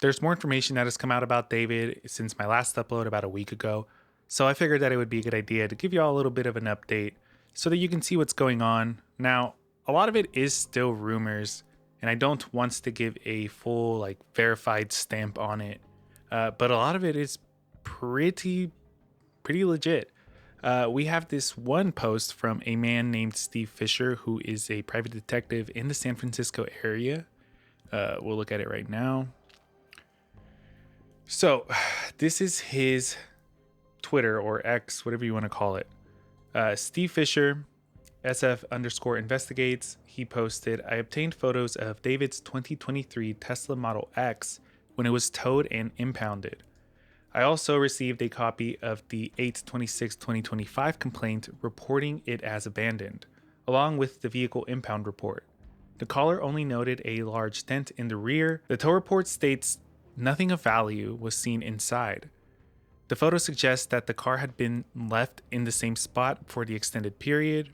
There's more information that has come out about David since my last upload about a week ago, so I figured that it would be a good idea to give you all a little bit of an update so that you can see what's going on. Now, a lot of it is still rumors, and I don't want to give a full, verified stamp on it, but a lot of it is pretty legit. We have this one post from a man named Steve Fisher, who is a private detective in the San Francisco area. We'll look at it right now. So, this is his Twitter or X, whatever you want to call it. Steve Fisher, SF_investigates. He posted, I obtained photos of David's 2023 Tesla Model X when it was towed and impounded. I also received a copy of the 8/26/2025 complaint reporting it as abandoned, along with the vehicle impound report. The caller only noted a large dent in the rear. The tow report states nothing of value was seen inside. The photo suggests that the car had been left in the same spot for an extended period.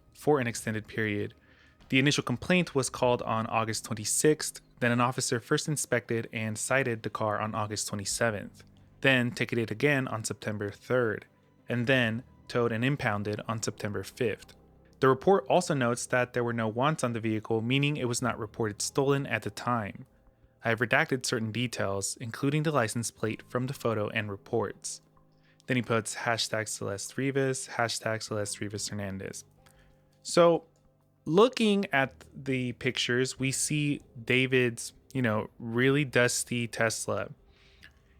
The initial complaint was called on August 26th, then an officer first inspected and cited the car on August 27th, then ticketed again on September 3rd, and then towed and impounded on September 5th. The report also notes that there were no wants on the vehicle, meaning it was not reported stolen at the time. I have redacted certain details, including the license plate from the photo and reports. Then he puts hashtag Celeste Rivas, hashtag Celeste Rivas Hernandez. So, looking at the pictures, we see David's, really dusty Tesla.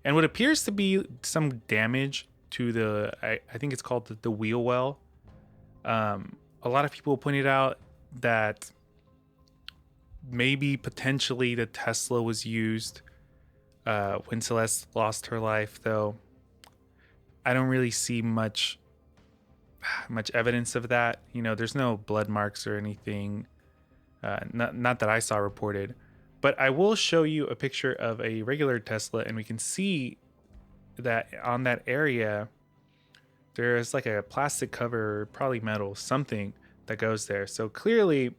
And what appears to be some damage to I think it's called the wheel well. A lot of people pointed out that maybe potentially the Tesla was used when Celeste lost her life, though I don't really see much evidence of that. There's no blood marks or anything, not that I saw reported. But I will show you a picture of a regular Tesla, and we can see that on that area, there's like a plastic cover, probably metal, something that goes there. So clearly,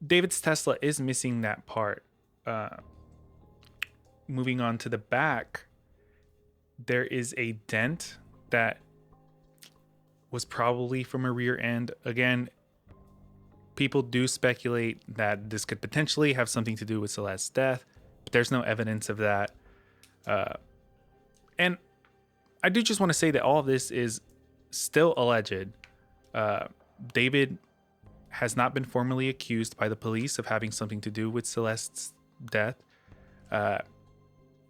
David's Tesla is missing that part. Moving on to the back, there is a dent that was probably from a rear end. Again, people do speculate that this could potentially have something to do with Celeste's death, but there's no evidence of that. And I do just want to say that all of this is still alleged. David has not been formally accused by the police of having something to do with Celeste's death.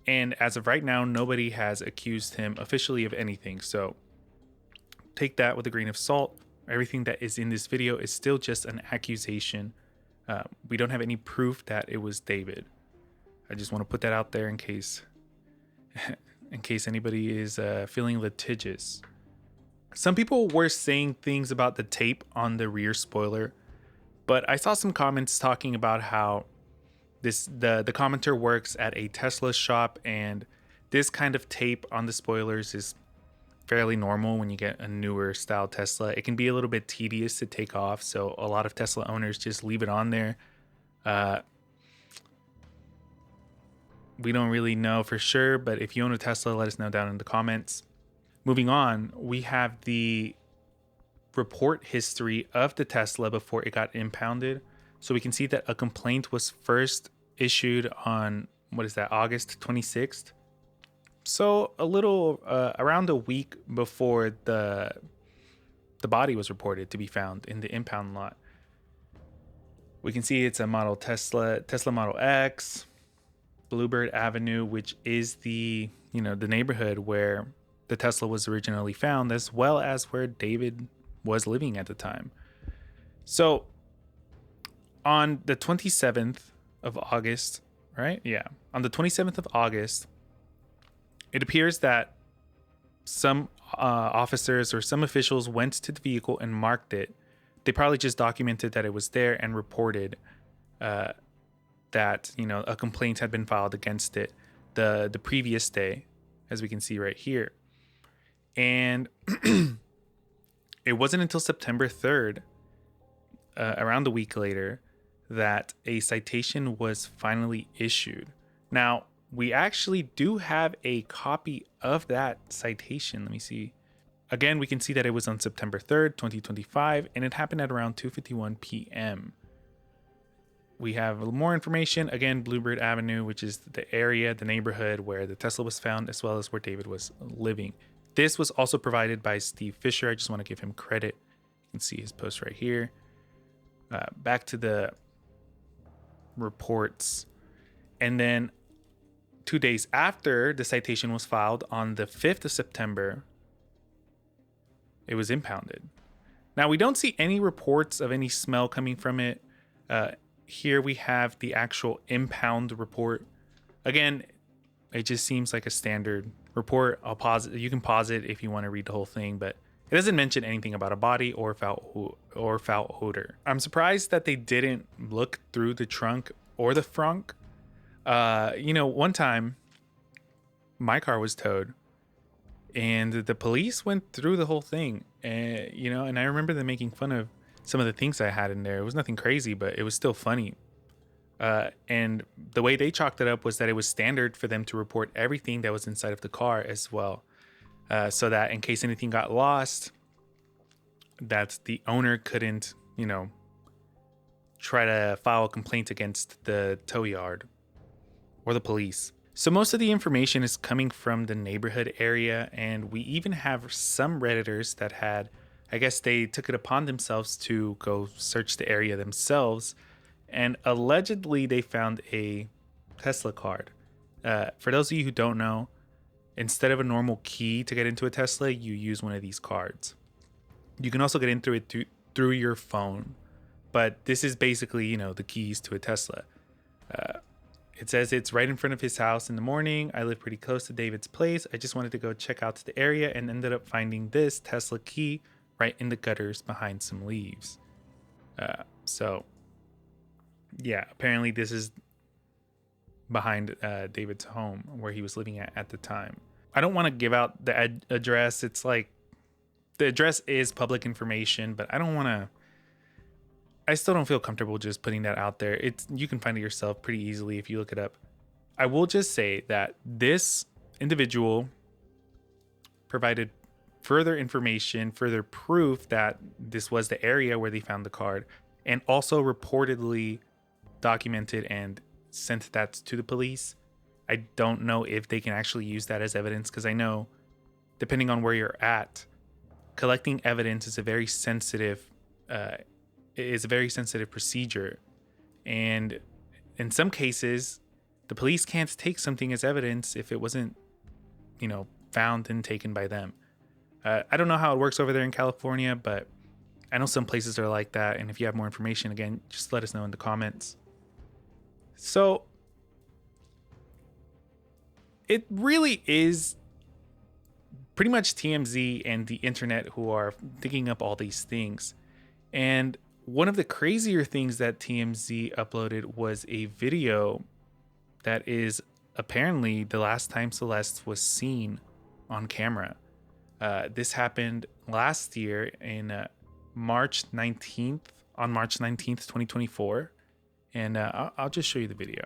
And as of right now, nobody has accused him officially of anything. So take that with a grain of salt. Everything that is in this video is still just an accusation. We don't have any proof that it was David. I just want to put that out there in case anybody is feeling litigious. Some people were saying things about the tape on the rear spoiler, but I saw some comments talking about how the commenter works at a Tesla shop, and this kind of tape on the spoilers is fairly normal when you get a newer style Tesla. It can be a little bit tedious to take off, so a lot of Tesla owners just leave it on there. We don't really know for sure, but if you own a Tesla, let us know down in the comments. Moving on, we have the report history of the Tesla before it got impounded. So we can see that a complaint was first issued on, August 26th. So a little, around a week before the body was reported to be found in the impound lot. We can see it's a model Tesla Model X, Bluebird Avenue, which is the neighborhood where the Tesla was originally found, as well as where David was living at the time. So on the 27th of August, right? Yeah. On the 27th of August, it appears that some officers or some officials went to the vehicle and marked it. They probably just documented that it was there and reported that, a complaint had been filed against it the previous day, as we can see right here. And it wasn't until September 3rd, around a week later, that a citation was finally issued. Now, we actually do have a copy of that citation. Let me see. Again, we can see that it was on September 3rd, 2025, and it happened at around 2:51 p.m. We have more information. Again, Bluebird Avenue, which is the area, the neighborhood where the Tesla was found, as well as where David was living. This was also provided by Steve Fisher. I just want to give him credit. You can see his post right here. Back to the reports. And then 2 days after the citation was filed, on the 5th of September, it was impounded. Now, we don't see any reports of any smell coming from it. Here we have the actual impound report. Again, it just seems like a standard report. I'll pause it. You can pause it if you want to read the whole thing, but it doesn't mention anything about a body or foul odor. I'm surprised that they didn't look through the trunk or the frunk. One time my car was towed and the police went through the whole thing, and I remember them making fun of some of the things I had in there. It was nothing crazy, but it was still funny. And the way they chalked it up was that it was standard for them to report everything that was inside of the car as well. So that in case anything got lost, that the owner couldn't, try to file a complaint against the tow yard or the police. So most of the information is coming from the neighborhood area, and we even have some Redditors that I guess they took it upon themselves to go search the area themselves, and allegedly they found a Tesla card. For those of you who don't know, instead of a normal key to get into a Tesla, you use one of these cards. You can also get into it through your phone, but this is basically, the keys to a Tesla. It says it's right in front of his house in the morning. I live pretty close to David's place. I just wanted to go check out the area and ended up finding this Tesla key right in the gutters behind some leaves. Apparently this is behind David's home where he was living at the time. I don't want to give out the address. It's like the address is public information, but I still don't feel comfortable just putting that out there. You can find it yourself pretty easily if you look it up. I will just say that this individual provided further information, further proof that this was the area where they found the card, and also reportedly documented and sent that to the police. I don't know if they can actually use that as evidence, because I know, depending on where you're at, collecting evidence is a very sensitive procedure, and in some cases, the police can't take something as evidence if it wasn't, found and taken by them. I don't know how it works over there in California, but I know some places are like that. And if you have more information, again, just let us know in the comments. So it really is pretty much TMZ and the internet who are digging up all these things. And one of the crazier things that TMZ uploaded was a video that is apparently the last time Celeste was seen on camera. This happened last year in March 19th, 2024. And I'll just show you the video.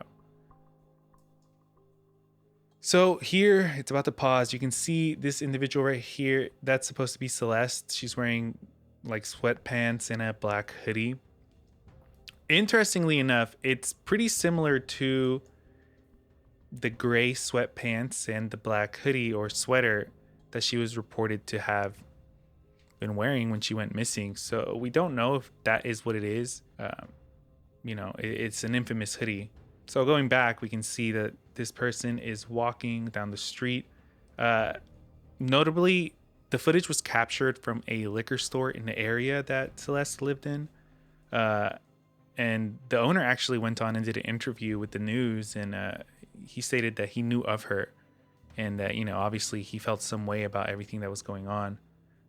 So here, it's about to pause. You can see this individual right here. That's supposed to be Celeste. She's wearing like sweatpants and a black hoodie. Interestingly enough, it's pretty similar to the gray sweatpants and the black hoodie or sweater that she was reported to have been wearing when she went missing. So we don't know if that is what it is. It's an infamous hoodie. So going back, we can see that this person is walking down the street. Notably, the footage was captured from a liquor store in the area that Celeste lived in. And the owner actually went on and did an interview with the news, and he stated that he knew of her and that, obviously he felt some way about everything that was going on.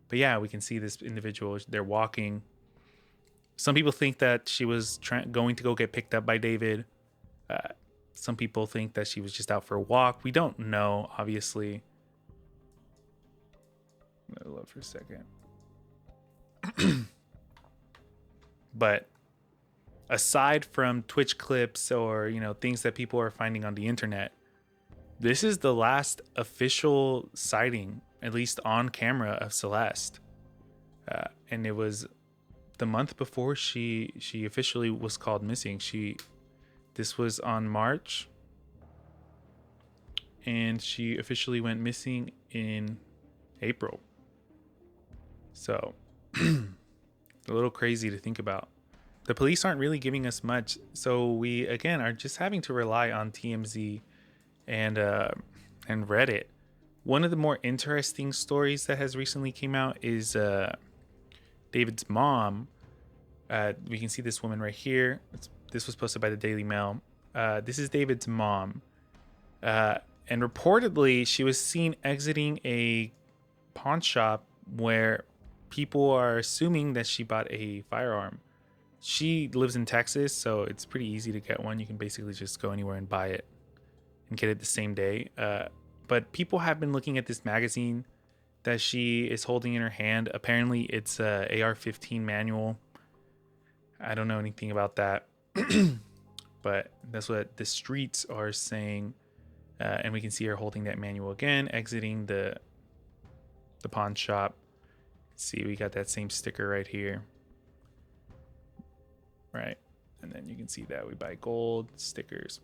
But yeah, we can see this individual, they're walking. Some people think that she was going to go get picked up by David. Some people think that she was just out for a walk. We don't know, obviously. Let me look for a second. But aside from Twitch clips or, things that people are finding on the internet, this is the last official sighting, at least on camera, of Celeste. And it was the month before she officially was called missing. This was on March, and she officially went missing in April. So a little crazy to think about. The police aren't really giving us much, so we again are just having to rely on TMZ and Reddit. One of the more interesting stories that has recently came out is David's mom. We can see this woman right here. This was posted by the Daily Mail. This is David's mom. And reportedly, she was seen exiting a pawn shop where people are assuming that she bought a firearm. She lives in Texas, so it's pretty easy to get one. You can basically just go anywhere and buy it and get it the same day. But people have been looking at this magazine that she is holding in her hand. Apparently, it's a AR-15 manual. I don't know anything about that, but that's what the streets are saying. And we can see her holding that manual again, exiting the pawn shop. See, we got that same sticker right here. Right. And then you can see that we buy gold stickers.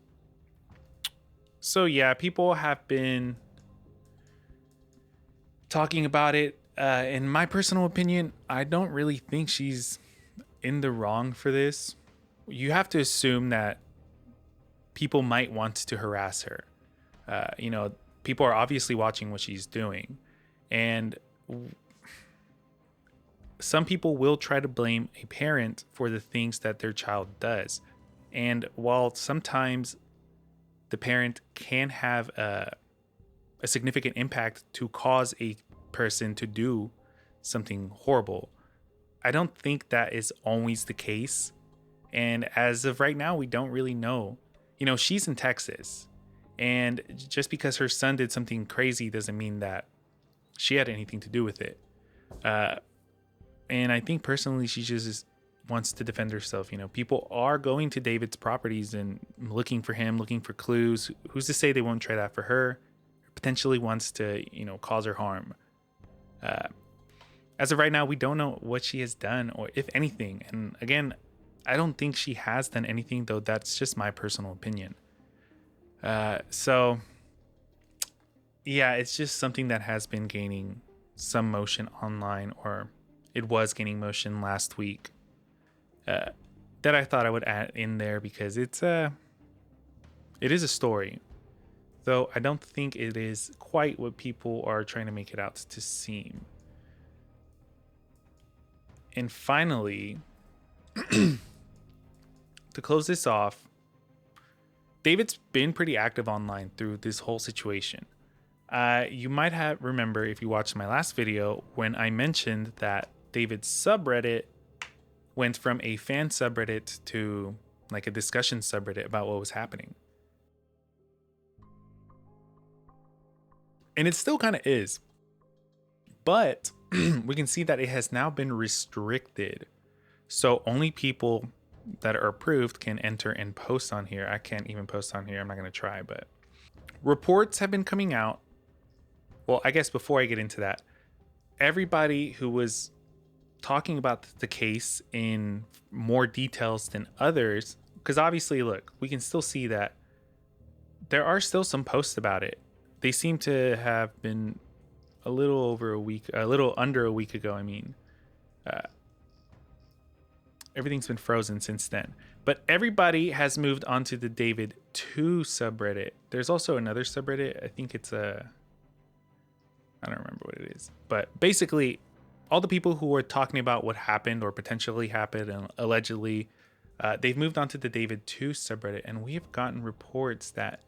So yeah, people have been talking about it. In my personal opinion, I don't really think she's in the wrong for this. You have to assume that people might want to harass her. People are obviously watching what she's doing, and some people will try to blame a parent for the things that their child does. And while sometimes the parent can have a significant impact to cause a person to do something horrible, I don't think that is always the case. And as of right now, we don't really know. She's in Texas, and just because her son did something crazy doesn't mean that she had anything to do with it. And I think personally, she just wants to defend herself. People are going to David's properties and looking for him, looking for clues. Who's to say they won't try that for her? Potentially wants to, cause her harm. As of right now, we don't know what she has done or if anything. And again, I don't think she has done anything, though that's just my personal opinion. So yeah, it's just something that has been gaining some motion online, or it was gaining motion last week, that I thought I would add in there because it is a story, though I don't think it is quite what people are trying to make it out to seem. And finally, to close this off, David's been pretty active online through this whole situation. You might have remember if you watched my last video when I mentioned that David's subreddit went from a fan subreddit to like a discussion subreddit about what was happening. And it still kind of is. But we can see that it has now been restricted. So only people that are approved can enter and post on here. I can't even post on here. I'm not going to try, but reports have been coming out. Well, I guess before I get into that, everybody who was talking about the case in more details than others, because obviously, look, we can still see that there are still some posts about it. They seem to have been a little under a week ago. I mean, everything's been frozen since then. But everybody has moved on to the David 2 subreddit. There's also another subreddit. I think it's I don't remember what it is. But basically, all the people who were talking about what happened or potentially happened and allegedly, they've moved on to the David 2 subreddit. And we have gotten reports that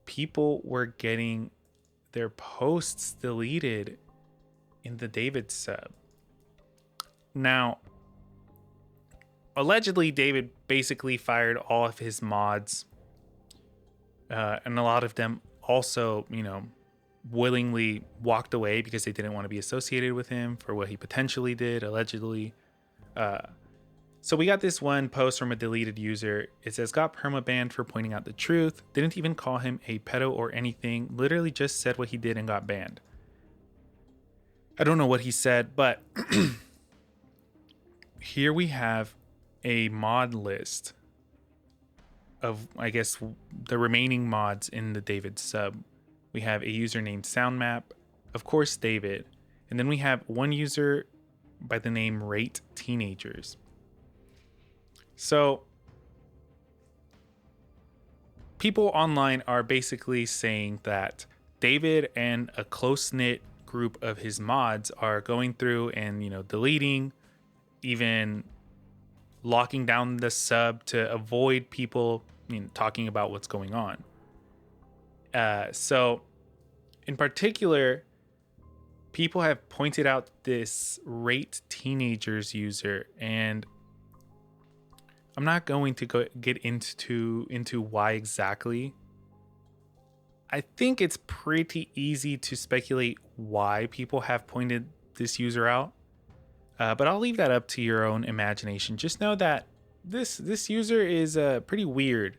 people were getting their posts deleted in the David sub. Now, allegedly, David basically fired all of his mods. And a lot of them also, willingly walked away because they didn't want to be associated with him for what he potentially did, allegedly. So we got this one post from a deleted user. It says, got permabanned for pointing out the truth. Didn't even call him a pedo or anything. Literally just said what he did and got banned. I don't know what he said, but here we have a mod list of, I guess, the remaining mods in the David sub. We have a user named SoundMap, of course, David. And then we have one user by the name Rate Teenagers. So people online are basically saying that David and a close-knit group of his mods are going through and, deleting, even locking down the sub to avoid people talking about what's going on. So in particular, people have pointed out this Rate Teenagers user, and I'm not going to get into why exactly. I think it's pretty easy to speculate why people have pointed this user out, but I'll leave that up to your own imagination. Just know that this user is pretty weird,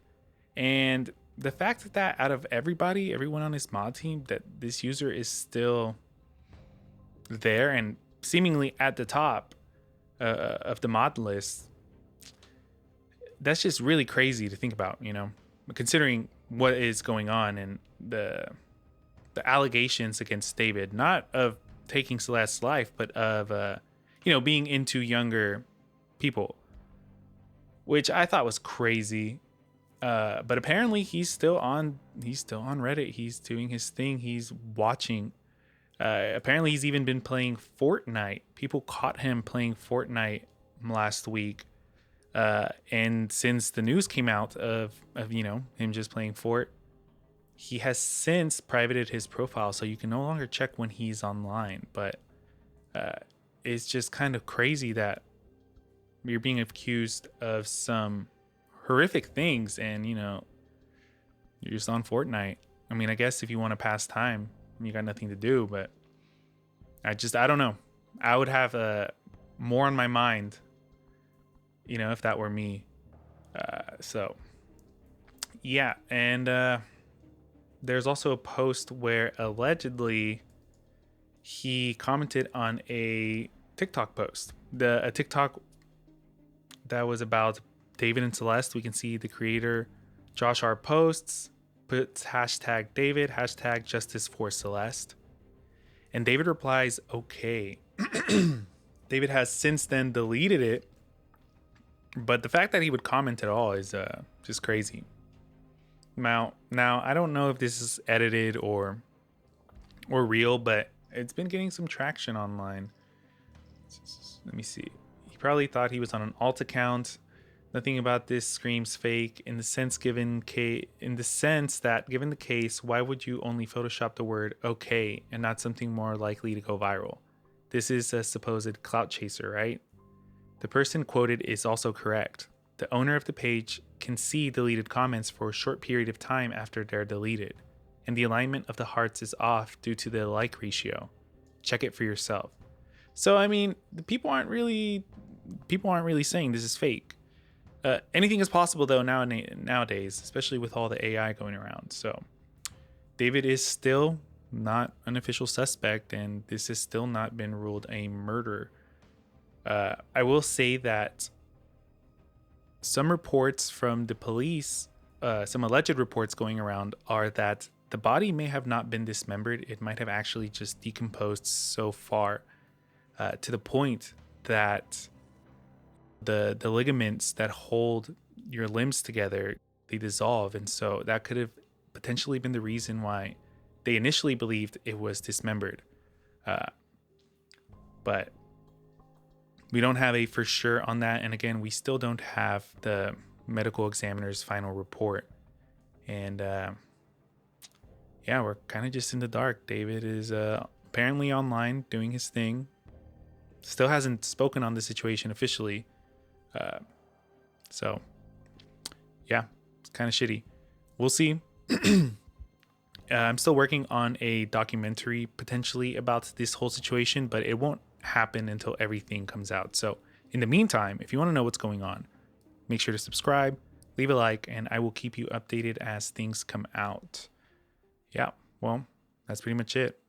and the fact that out of everyone on his mod team, that this user is still there and seemingly at the top of the mod list, that's just really crazy to think about, considering what is going on and the allegations against David, not of taking Celeste's life, but of being into younger people, which I thought was crazy. But apparently he's still on Reddit. He's doing his thing. He's watching. Apparently he's even been playing Fortnite. People caught him playing Fortnite last week. And since the news came out of him just playing Fort, he has since privated his profile, so you can no longer check when he's online. But it's just kind of crazy that you're being accused of some horrific things, and you're just on Fortnite. I mean, I guess if you want to pass time, you got nothing to do, but I don't know. I would have more on my mind, if that were me. So yeah. And there's also a post where allegedly he commented on a TikTok post, a TikTok that was about David and Celeste. We can see the creator Josh R posts, puts hashtag David, hashtag justice for Celeste, and David replies, okay. David has since then deleted it, but the fact that he would comment at all is just crazy. Now I don't know if this is edited or real, but it's been getting some traction online. Let me see. He probably thought he was on an alt account. Nothing about this screams fake in the sense that given the case, why would you only Photoshop the word okay and not something more likely to go viral? This is a supposed clout chaser, right? The person quoted is also correct. The owner of the page can see deleted comments for a short period of time after they're deleted, and the alignment of the hearts is off due to the like ratio. Check it for yourself. So I mean, the people aren't really saying this is fake. Anything is possible though nowadays, especially with all the AI going around. So David is still not an official suspect, and this has still not been ruled a murder. I will say that some reports from the police, some alleged reports going around, are that the body may have not been dismembered. It might have actually just decomposed so far to the point that the ligaments that hold your limbs together, they dissolve. And so that could have potentially been the reason why they initially believed it was dismembered. But we don't have a for sure on that. And again, we still don't have the medical examiner's final report. And yeah, we're kind of just in the dark. David is apparently online doing his thing. Still hasn't spoken on the situation officially. So yeah, it's kind of shitty. We'll see. I'm still working on a documentary potentially about this whole situation, but it won't happen until everything comes out. So In the meantime, if you want to know what's going on, make sure to subscribe, leave a like, and I will keep you updated as things come out. Yeah, well, that's pretty much it.